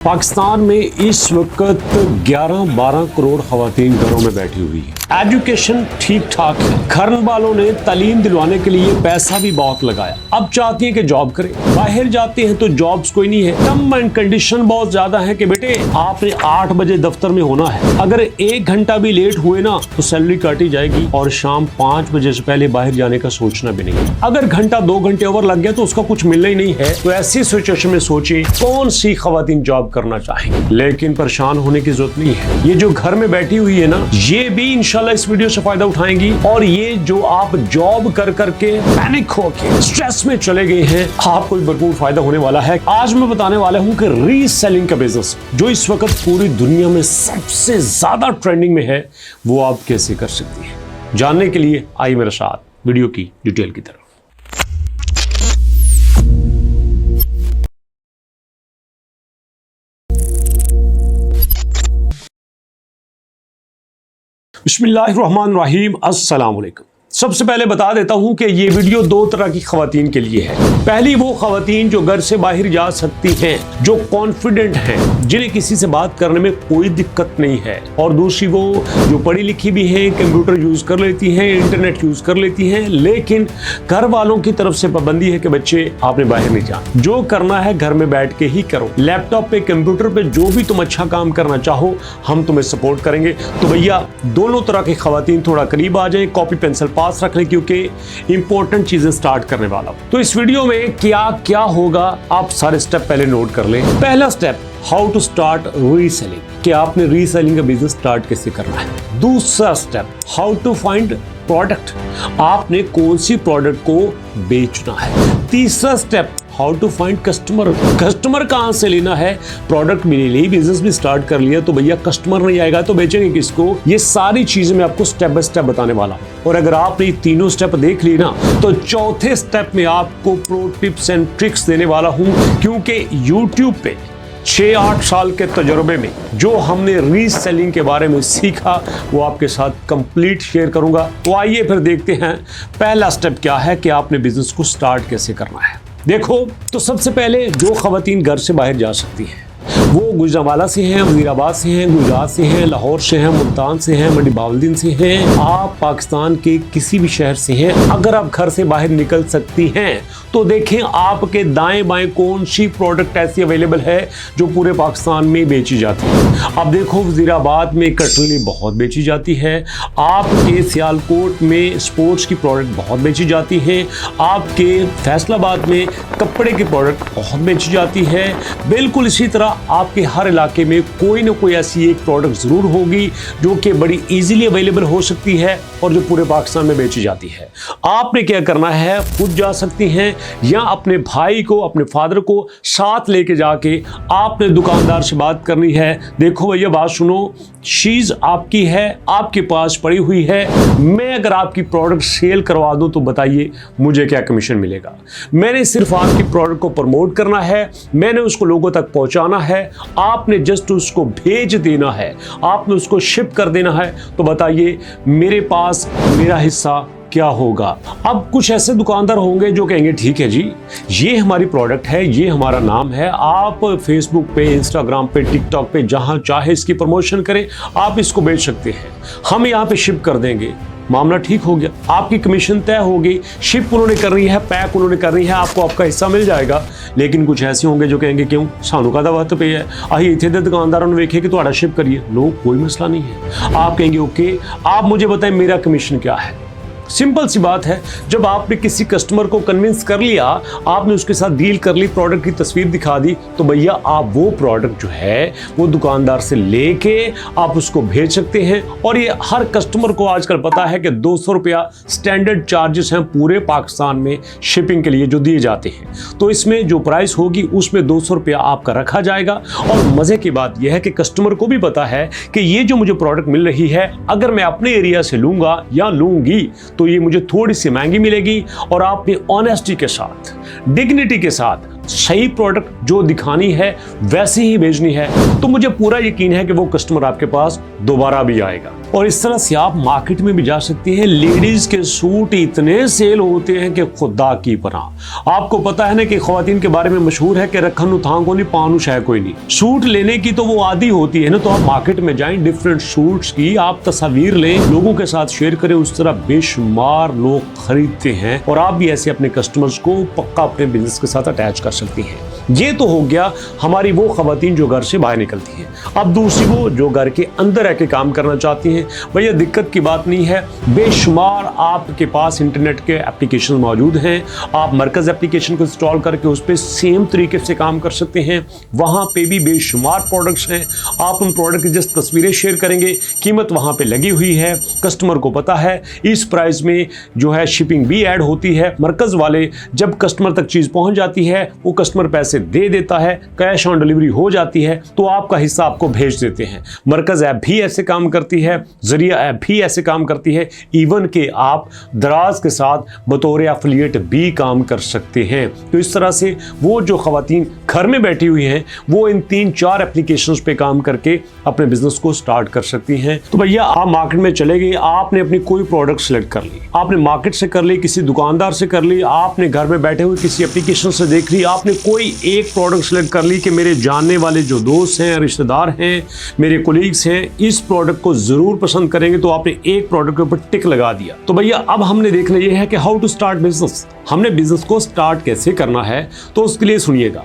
पाकिस्तान में इस वक्त 11-12 करोड़ खवातीन घरों में बैठी हुई है। एजुकेशन ठीक ठाक है, घर वालों ने तालीम दिलवाने के लिए पैसा भी बहुत लगाया, अब चाहती हैं कि जॉब करें। बाहर जाते हैं तो जॉब्स कोई नहीं है, टर्म एंड कंडीशन बहुत ज्यादा है कि बेटे आपने 8 बजे दफ्तर में होना है, अगर 1 घंटा भी लेट हुए ना तो सैलरी काटी जाएगी और शाम 5 बजे से पहले बाहर जाने का सोचना भी नहीं। अगर घंटा 2 घंटे ओवर लग गया तो उसका कुछ मिलना ही नहीं है। तो ऐसी सिचुएशन में सोचिए कौन सी खवातीन जॉब करना चाहेंगे, लेकिन परेशान होने की जरूरत नहीं है। ये जो घर में बैठी हुई है ना, ये भी इंशाल्लाह इस वीडियो से फायदा उठाएंगी। और ये जो आप जॉब कर करके पैनिक होके स्ट्रेस में चले गए हैं, आपको भी भरपूर फायदा होने वाला है। आज मैं बताने वाला हूं कि रीसेलिंग का बिजनेस जो इस वक्त पूरी दुनिया में सबसे ज्यादा ट्रेंडिंग में है, वो आप कैसे कर सकती है। जानने के लिए आइए मेरे साथ वीडियो की डिटेल की तरफ। बिस्मिल्लाहिर्रहमानिर्रहीम, अस्सलाम वालेकुम। सबसे पहले बता देता हूं कि ये वीडियो 2 तरह की खवातीन के लिए है। पहली वो खवातीन जो घर से बाहर जा सकती हैं, जो कॉन्फिडेंट हैं, जिन्हें किसी से बात करने में कोई दिक्कत नहीं है। और दूसरी वो जो पढ़ी लिखी भी हैं, कंप्यूटर यूज कर लेती हैं, इंटरनेट यूज कर लेती हैं, लेकिन घर वालों की तरफ से पाबंदी है कि बच्चे आपने बाहर नहीं जाना, जो करना है घर में बैठ के ही करो। लैपटॉप पे, कंप्यूटर पे जो भी तुम अच्छा काम करना चाहो हम तुम्हें सपोर्ट करेंगे। तो भैया दोनों तरह की खवातीन थोड़ा करीब आ जाए, कॉपी पेंसिल पास रख लें, क्योंकि इंपॉर्टेंट चीजें स्टार्ट करने वाला हूं। तो इस वीडियो में क्या क्या होगा आप सारे स्टेप पहले नोट कर लें। पहला step, how to start reselling, कि आपने रीसेलिंग का बिजनेस स्टार्ट कैसे करना है। दूसरा step, how to find product, आपने कौन सी प्रोडक्ट को बेचना है। तीसरा step, how to find customer, customer कहां से लेना है। प्रोडक्ट मिल ली, बिजनेस भी स्टार्ट कर लिया, तो भैया कस्टमर नहीं आएगा तो बेचेंगे किसको। ये सारी चीजें मैं आपको स्टेप बाय स्टेप बताने वाला हूं। और अगर आपने ये तीनों स्टेप देख ली ना, तो चौथे स्टेप में आपको प्रो टिप्स एंड ट्रिक्स देने वाला हूं, क्योंकि यूट्यूब पे 6-8 साल के तजुर्बे में जो हमने रीसेलिंग के बारे में सीखा वो आपके साथ कंप्लीट शेयर करूंगा। तो आइए फिर देखते हैं पहला स्टेप क्या है कि आपने बिजनेस को स्टार्ट कैसे करना है। देखो, तो सबसे पहले जो खवातीन घर से बाहर जा सकती हैं वो गुजरांवाला से हैं, वजीराबाद से हैं, गुजरात से हैं, लाहौर से हैं, मुल्तान से हैं, मंडी बहाउद्दीन से हैं। आप पाकिस्तान के किसी भी शहर से हैं, अगर आप घर से बाहर निकल सकती हैं तो देखें आपके दाएं बाएं कौन सी प्रोडक्ट ऐसी अवेलेबल है जो पूरे पाकिस्तान में बेची जाती है। अब देखो, वजीराबाद में कटरली बहुत बेची जाती है, आपके सियालकोट में स्पोर्ट्स की प्रोडक्ट बहुत बेची जाती है, आपके फैसलाबाद में कपड़े की प्रोडक्ट बहुत बेची जाती है। बिल्कुल इसी तरह आपके हर इलाके में कोई ना कोई ऐसी एक प्रोडक्ट जरूर होगी जो कि बड़ी इजीली अवेलेबल हो सकती है और जो पूरे पाकिस्तान में बेची जाती है। आपने क्या करना है, खुद जा सकती हैं या अपने भाई को, अपने फादर को साथ लेके जाके आपने दुकानदार से बात करनी है। देखो भैया बात सुनो, चीज आपकी है, आपके पास पड़ी हुई है, मैं अगर आपकी प्रोडक्ट सेल करवा दूं तो बताइए मुझे क्या कमीशन मिलेगा। मैंने सिर्फ आपकी प्रोडक्ट को प्रमोट करना है, मैंने उसको लोगों तक पहुंचाना है, आपने जस्ट उसको भेज देना है, आपने उसको शिप कर देना है। तो बताइए मेरे पास मेरा हिस्सा क्या होगा। अब कुछ ऐसे दुकानदार होंगे जो कहेंगे ठीक है जी, ये हमारी प्रोडक्ट है, ये हमारा नाम है, आप फेसबुक पे, इंस्टाग्राम पे, टिकटॉक पे जहां चाहे इसकी प्रमोशन करें, आप इसको बेच सकते हैं, हम यहाँ पे शिप कर देंगे। मामला ठीक हो गया, आपकी कमीशन तय हो गई, शिप उन्होंने करनी है, पैक उन्होंने करनी है, आपको आपका हिस्सा मिल जाएगा। लेकिन कुछ ऐसे होंगे जो कहेंगे क्यों, सानू का वक्त पे है, अही इतने दे दुकानदारों ने वेखे कि तुम्हारा शिप करिए। लो, कोई मसला नहीं है। आप कहेंगे ओके, आप मुझे बताएं मेरा कमीशन क्या है। सिंपल सी बात है, जब आपने किसी कस्टमर को कन्विंस कर लिया, आपने उसके साथ डील कर ली, प्रोडक्ट की तस्वीर दिखा दी, तो भैया आप वो प्रोडक्ट जो है वो दुकानदार से लेके आप उसको भेज सकते हैं। और ये हर कस्टमर को आजकल पता है कि 200 रुपया स्टैंडर्ड चार्जेस हैं पूरे पाकिस्तान में शिपिंग के लिए जो दिए जाते हैं। तो इसमें जो प्राइस होगी उसमें 200 रुपया आपका रखा जाएगा। और मजे की बात यह है कि कस्टमर को भी पता है कि ये जो मुझे प्रोडक्ट मिल रही है, अगर मैं अपने एरिया से लूंगा या लूंगी तो ये मुझे थोड़ी सी महंगी मिलेगी। और आपने ऑनेस्टी के साथ, डिग्निटी के साथ सही प्रोडक्ट जो दिखानी है वैसे ही भेजनी है, तो मुझे पूरा यकीन है कि वो कस्टमर आपके पास दोबारा भी आएगा। और इस तरह से आप मार्केट में भी जा सकती हैं। लेडीज के सूट इतने सेल होते हैं कि खुदा की पनाह। आपको पता है ना कि खवातीन के बारे में मशहूर है कि रखन थां को नहीं पानु शाय कोई नहीं। सूट लेने की तो वो आदी होती है ना, तो आप मार्केट में जाएं, डिफरेंट सूट्स की आप तस्वीर लें, लोगों के साथ शेयर करें, उस तरह बेशुमार लोग खरीदते हैं और आप भी ऐसे अपने कस्टमर्स को पक्का अपने बिजनेस के साथ अटैच कर सकती हैं। ये तो हो गया हमारी वो खवातीन जो घर से बाहर निकलती हैं। अब दूसरी वो जो घर के अंदर रह के काम करना चाहती हैं। भैया दिक्कत की बात नहीं है, बेशुमार आपके पास इंटरनेट के एप्लीकेशन मौजूद हैं। आप मरकज एप्लीकेशन को इंस्टॉल करके उस पर सेम तरीके से काम कर सकते हैं। वहां पे भी बेशुमार प्रोडक्ट्स हैं। आप उन प्रोडक्ट की जिस तस्वीरें शेयर करेंगे, कीमत वहां पे लगी हुई है, कस्टमर को पता है, इस प्राइस में जो है शिपिंग भी ऐड होती है। मरकज वाले जब कस्टमर तक चीज पहुंच जाती है, वो कस्टमर पैसे दे देता है, कैश ऑन डिलीवरी हो जाती है, तो आपका हिस्सा आपको भेज देते हैं। मरकज ऐप भी ऐसे काम करती है, जरिया ऐप भी ऐसे काम करती है। इवन के आप दराज के साथ बतौर एफिलिएट भी काम कर सकते हैं। तो इस तरह से वो जो खवातीन घर में बैठी हुई हैं, वो इन 3-4 एप्लीकेशंस पे काम करके अपने बिजनेस को स्टार्ट कर सकती हैं। तो भैया आप मार्केट में चले गए, आपने अपनी कोई प्रोडक्ट सेलेक्ट कर ली, आपने मार्केट से कर ली, किसी दुकानदार से कर ली, आपने घर में बैठे हुए किसी एप्लीकेशन से देख ली, आपने कोई एक प्रोडक्ट सेलेक्ट कर ली कि मेरे जानने वाले जो दोस्त हैं, रिश्तेदार हैं, मेरे कोलीग्स हैं, इस प्रोडक्ट को जरूर पसंद करेंगे, तो आपने एक प्रोडक्ट के ऊपर टिक लगा दिया। तो भैया अब हमने देखना यह है कि हाउ टू स्टार्ट बिजनेस। हमने बिजनेस को स्टार्ट कैसे करना है, तो उसके लिए सुनिएगा।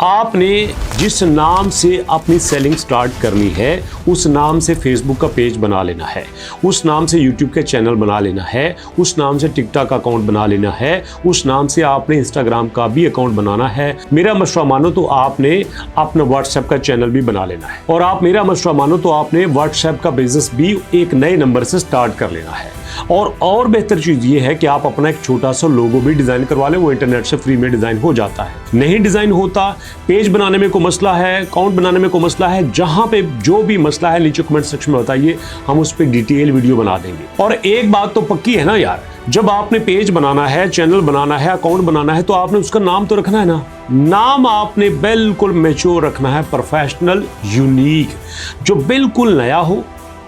आपने जिस नाम से अपनी सेलिंग स्टार्ट करनी है, उस नाम से फेसबुक का पेज बना लेना है, उस नाम से यूट्यूब का चैनल बना लेना है, उस नाम से टिकटॉक का अकाउंट बना लेना है, उस नाम से आपने इंस्टाग्राम का भी अकाउंट बनाना है। मेरा मशवरा मानो तो आपने अपना व्हाट्सएप का चैनल भी बना लेना है, और आप मेरा मशवरा मानो तो आपने व्हाट्सएप का बिजनेस भी एक नए नंबर से स्टार्ट कर लेना है। और बेहतर चीज ये है कि आप अपना एक छोटा सा लोगो भी डिजाइन करवा लें, वो इंटरनेट से फ्री में डिजाइन हो जाता है। नहीं डिजाइन होता, पेज बनाने में कोई मसला है, अकाउंट बनाने में कोई मसला है, जहां पे जो भी मसला है नीचे कमेंट सेक्शन में बताइए, हम उस पर डिटेल वीडियो बना देंगे। और एक बात तो पक्की है ना यार, जब आपने पेज बनाना है, चैनल बनाना है, अकाउंट बनाना है, तो आपने उसका नाम तो रखना है ना। नाम आपने बिल्कुल मैच्योर रखना है, प्रोफेशनल, यूनिक, जो बिल्कुल नया हो,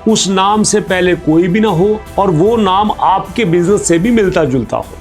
उस नाम से पहले कोई भी ना हो, और वो नाम आपके बिजनेस से भी मिलता जुलता हो।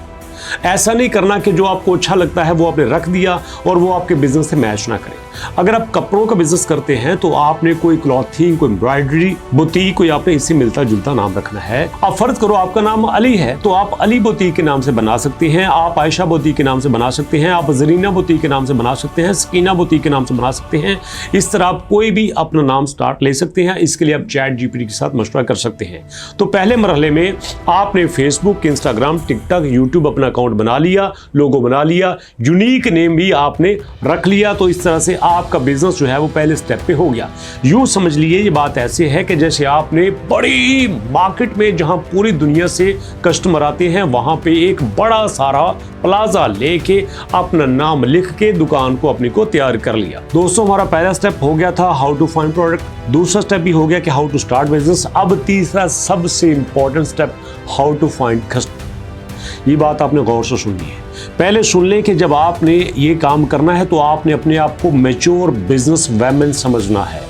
ऐसा नहीं करना कि जो आपको अच्छा लगता है वो आपने रख दिया और वो आपके बिजनेस से मैच ना करे। अगर आप कपड़ों का बिजनेस करते हैं तो आपने कोई क्लॉथिंग, कोई एम्ब्रॉयडरी, बुटीक, कोई आपने इससे मिलता जुलता नाम रखना है। आप फर्ज करो आपका नाम अली है, तो आप अली बुटीक के नाम से बना सकते हैं, आप आयशा बुटीक के नाम से बना सकते हैं, आप जरीना बुटीक के नाम से बना सकते हैं, सकीना बुटीक के नाम से बना सकते हैं। इस तरह आप कोई भी अपना नाम स्टार्ट ले सकते हैं। इसके लिए आप चैट जीपीटी के साथ मशवरा कर सकते हैं। तो पहले मरहले में आपने फेसबुक, इंस्टाग्राम, टिकटॉक, यूट्यूब अपना अकाउंट बना लिया, लोगो बना लिया, यूनिक नेम भी आपने रख लिया। तो इस तरह से आपका बिजनेस जो है वो पहले स्टेप पे हो गया। यूं समझ लिए ये बात ऐसे है कि जैसे आपने बड़ी मार्केट में जहां पूरी दुनिया से कस्टमर आते हैं, वहां पे एक बड़ा सारा प्लाजा लेके अपना नाम लिख के दुकान को अपनी को तैयार कर लिया। दोस्तों, हमारा पहला स्टेप हो गया था हाउ टू फाइंड प्रोडक्ट, दूसरा स्टेप भी हो गया कि हाउ टू स्टार्ट बिजनेस। अब तीसरा सबसे important step, how to find customer. ये बात आपने गौर से सुननी है। पहले सुन लें कि जब आपने ये काम करना है तो आपने अपने आप को मैच्योर बिजनेस वैमन समझना है।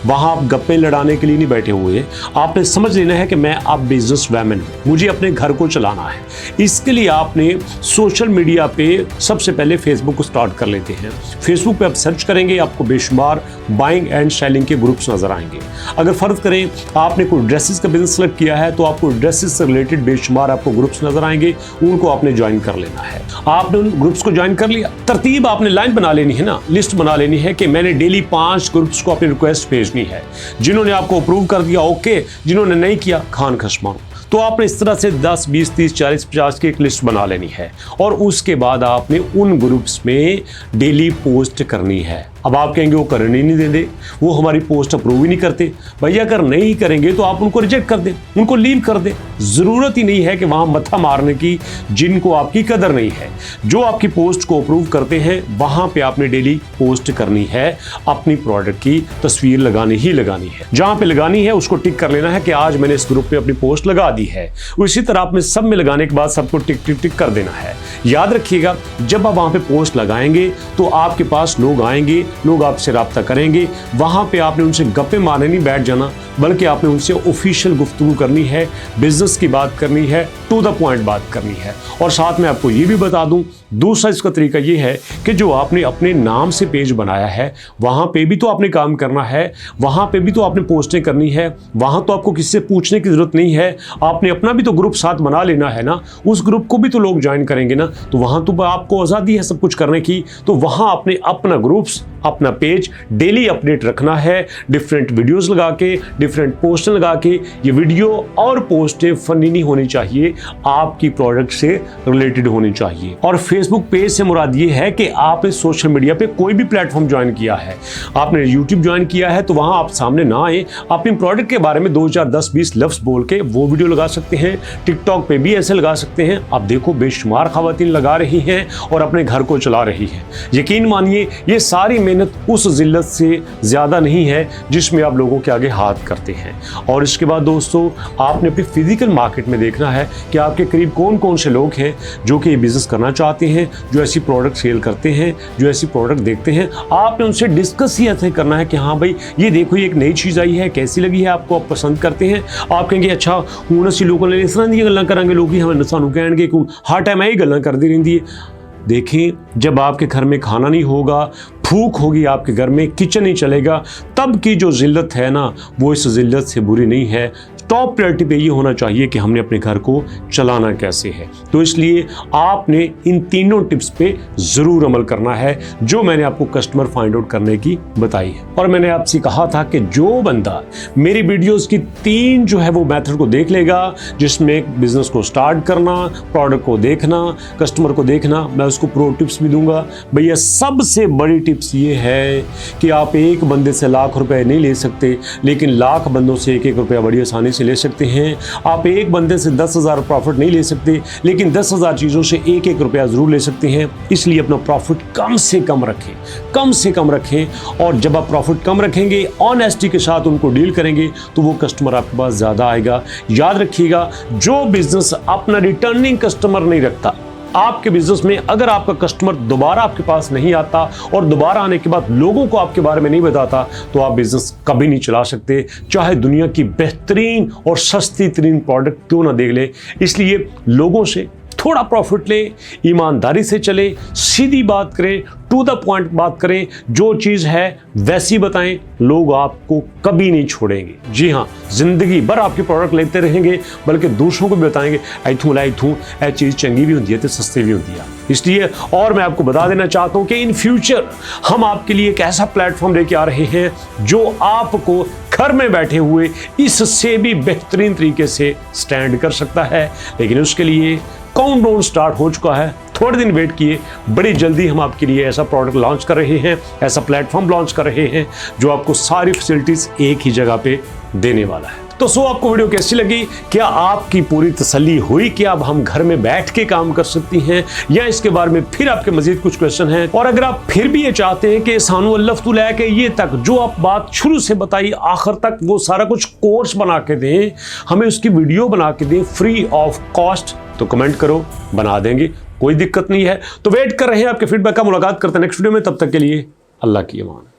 वहां आप गप्पे लड़ाने के लिए नहीं बैठे हुए, आपने समझ लेना है कि मैं अब बिजनेस वैमन हूं, मुझे अपने घर को चलाना है। इसके लिए आपने सोशल मीडिया पे सबसे पहले फेसबुक को स्टार्ट कर लेते हैं। फेसबुक पे आप सर्च करेंगे, आपको बेशुमार बाइंग एंड सेलिंग के ग्रुप्स नजर आएंगे। अगर फर्ज करें आपने कोई ड्रेसेस का बिजनेस सेलेक्ट किया है तो आपको ड्रेसेस से रिलेटेड बेशुमार आपको ग्रुप्स नजर आएंगे, उनको आपने ज्वाइन कर लेना है। आपने उन ग्रुप्स को ज्वाइन कर लिया, तरतीब आपने लाइन बना लेनी है ना, लिस्ट बना लेनी है कि मैंने डेली 5 ग्रुप्स को अपनी रिक्वेस्ट भेजनी है। जिन्होंने आपको अप्रूव कर दिया ओके, जिन्होंने नहीं किया खान खस्मा। तो आपने इस तरह से 10, 20, 30, 40, 50 की एक लिस्ट बना लेनी है और उसके बाद आपने उन ग्रुप्स में डेली पोस्ट करनी है। अब आप कहेंगे वो करने ही नहीं देंगे, वो हमारी पोस्ट अप्रूव ही नहीं करते। भैया अगर नहीं करेंगे तो आप उनको रिजेक्ट कर दें, उनको लीव कर दें। ज़रूरत ही नहीं है कि वहाँ मत्था मारने की जिनको आपकी कदर नहीं है। जो आपकी पोस्ट को अप्रूव करते हैं वहाँ पे आपने डेली पोस्ट करनी है, अपनी प्रोडक्ट की तस्वीर लगानी ही लगानी है। जहाँ पे लगानी है उसको टिक कर लेना है कि आज मैंने इस ग्रुप पे अपनी पोस्ट लगा दी है। उसी तरह आपने सब में लगाने के बाद सबको टिक टिक टिक कर देना है। याद रखिएगा, जब आप वहाँ पे पोस्ट लगाएंगे तो आपके पास लोग आएंगे, लोग आपसे राब्ता करेंगे। वहां पे आपने उनसे गप्पे मारने नहीं बैठ जाना, बल्कि आपने उनसे ऑफिशियल गुफ्तगू करनी है, बिजनेस की बात करनी है, टू द पॉइंट बात करनी है। और साथ में आपको ये भी बता दूं, दूसरा इसका तरीका ये है कि जो आपने अपने नाम से पेज बनाया है वहां पे भी तो आपने काम करना है, वहां पे भी तो आपने पोस्टें करनी है। वहां तो आपको किसी से पूछने की जरूरत नहीं है, आपने अपना भी तो ग्रुप साथ बना लेना है ना, उस ग्रुप को भी तो लोग ज्वाइन करेंगे ना। तो वहां तो आपको आज़ादी है सब कुछ करने की। तो वहां आपने अपना ग्रुप्स, अपना पेज डेली अपडेट रखना है, डिफरेंट वीडियोस लगा के, डिफरेंट पोस्ट लगा के। ये वीडियो और पोस्टें फनी नहीं होनी चाहिए, आपकी प्रोडक्ट से रिलेटेड होनी चाहिए। और फेसबुक पेज से मुराद ये है कि आपने सोशल मीडिया पे कोई भी प्लेटफॉर्म ज्वाइन किया है, आपने यूट्यूब ज्वाइन किया है, तो वहां आप सामने ना आए, अपने प्रोडक्ट के बारे में 2 4 10 20 लफ्ज बोल के वो वीडियो लगा सकते हैं। टिकटॉक पे भी ऐसे लगा सकते हैं। आप देखो बेशुमार खवातीन लगा रही हैं और अपने घर को चला रही हैं। यकीन मानिए ये सारी मेहनत उस जिल्लत से ज़्यादा नहीं है जिसमें आप लोगों के आगे हाथ करते हैं। और इसके बाद दोस्तों, आपने अपनी फिजिकल मार्केट में देखना है कि आपके करीब कौन कौन से लोग हैं जो कि ये बिज़नेस करना चाहते हैं, जो ऐसी प्रोडक्ट सेल करते हैं, जो ऐसी प्रोडक्ट देखते हैं। आपने उनसे डिस्कस ही ऐसे करना है कि हाँ भाई ये देखो ये एक नई चीज़ आई है, कैसी लगी है आपको, आप पसंद करते हैं। आप कहेंगे अच्छा हूँ असी लोगों ने इस तरह दी गल्लां करांगे, लोग ही हमें सानू कहेंगे कि हर टाइम यही गल्लां करती रहती है। देखें, जब आपके घर में खाना नहीं होगा, भूख होगी आपके घर में, किचन नहीं चलेगा, तब की जो जिल्लत है ना वो इस जिल्लत से बुरी नहीं है। टॉप प्रायोरिटी पे ये होना चाहिए कि हमने अपने घर को चलाना कैसे है। तो इसलिए आपने इन तीनों टिप्स पे ज़रूर अमल करना है जो मैंने आपको कस्टमर फाइंड आउट करने की बताई है। और मैंने आपसे कहा था कि जो बंदा मेरी वीडियोस की 3 जो है वो मेथड को देख लेगा, जिसमें बिजनेस को स्टार्ट करना, प्रोडक्ट को देखना, कस्टमर को देखना, मैं उसको प्रो टिप्स भी दूंगा। भैया सबसे बड़ी टिप्स ये है कि आप एक बंदे से लाख रुपए नहीं ले सकते, लेकिन लाख बंदों से 1-1 रुपया बड़ी आसानी से ले सकते हैं। आप एक बंदे से 10,000 प्रॉफिट नहीं ले सकते, लेकिन 10,000 चीज़ों से 1-1 रुपया ज़रूर ले सकते हैं। इसलिए अपना प्रॉफिट कम से कम रखें, कम से कम रखें। और जब आप प्रॉफिट कम रखेंगे, ऑनेस्टी के साथ उनको डील करेंगे, तो वो कस्टमर आपके पास ज़्यादा आएगा। याद रखिएगा, जो बिजनेस अपना रिटर्निंग कस्टमर नहीं रखता, आपके बिजनेस में अगर आपका कस्टमर दोबारा आपके पास नहीं आता और दोबारा आने के बाद लोगों को आपके बारे में नहीं बताता, तो आप बिजनेस कभी नहीं चला सकते, चाहे दुनिया की बेहतरीन और सस्ती तरीन प्रोडक्ट क्यों ना देख ले। इसलिए लोगों से थोड़ा प्रॉफिट लें, ईमानदारी से चले, सीधी बात करें, टू द पॉइंट बात करें, जो चीज़ है वैसी बताएं, लोग आपको कभी नहीं छोड़ेंगे। जी हाँ, जिंदगी भर आपके प्रोडक्ट लेते रहेंगे, बल्कि दूसरों को भी बताएंगे इथूं ला इथूं ए चीज़ चंगी भी होती है तो सस्ती भी होती है। इसलिए और मैं आपको बता देना चाहता हूँ कि इन फ्यूचर हम आपके लिए एक ऐसा प्लेटफॉर्म लेके आ रहे हैं जो आपको घर में बैठे हुए इससे भी बेहतरीन तरीके से स्टैंड कर सकता है। लेकिन उसके लिए काउंटडाउन स्टार्ट हो चुका है, थोड़े दिन वेट किए, बड़ी जल्दी हम आपके लिए ऐसा प्रोडक्ट लॉन्च कर रहे हैं, ऐसा प्लेटफॉर्म लॉन्च कर रहे हैं जो आपको सारी फैसिलिटीज एक ही जगह पे देने वाला है। तो आपको वीडियो कैसी लगी? क्या आपकी पूरी तसल्ली हुई कि अब हम घर में बैठ के काम कर सकती हैं, या इसके बारे में फिर आपके मजीद कुछ क्वेश्चन हैं? और अगर आप फिर भी ये चाहते हैं कि सानू अल्लाह तो लेके ये तक जो आप बात शुरू से बताई आखिर तक वो सारा कुछ कोर्स बना के दें, हमें उसकी वीडियो बना के दें फ्री ऑफ कॉस्ट, तो कमेंट करो, बना देंगे, कोई दिक्कत नहीं है। तो वेट कर रहे हैं आपके फीडबैक का। मुलाकात करते हैं नेक्स्ट वीडियो में, तब तक के लिए अल्लाह की अमान।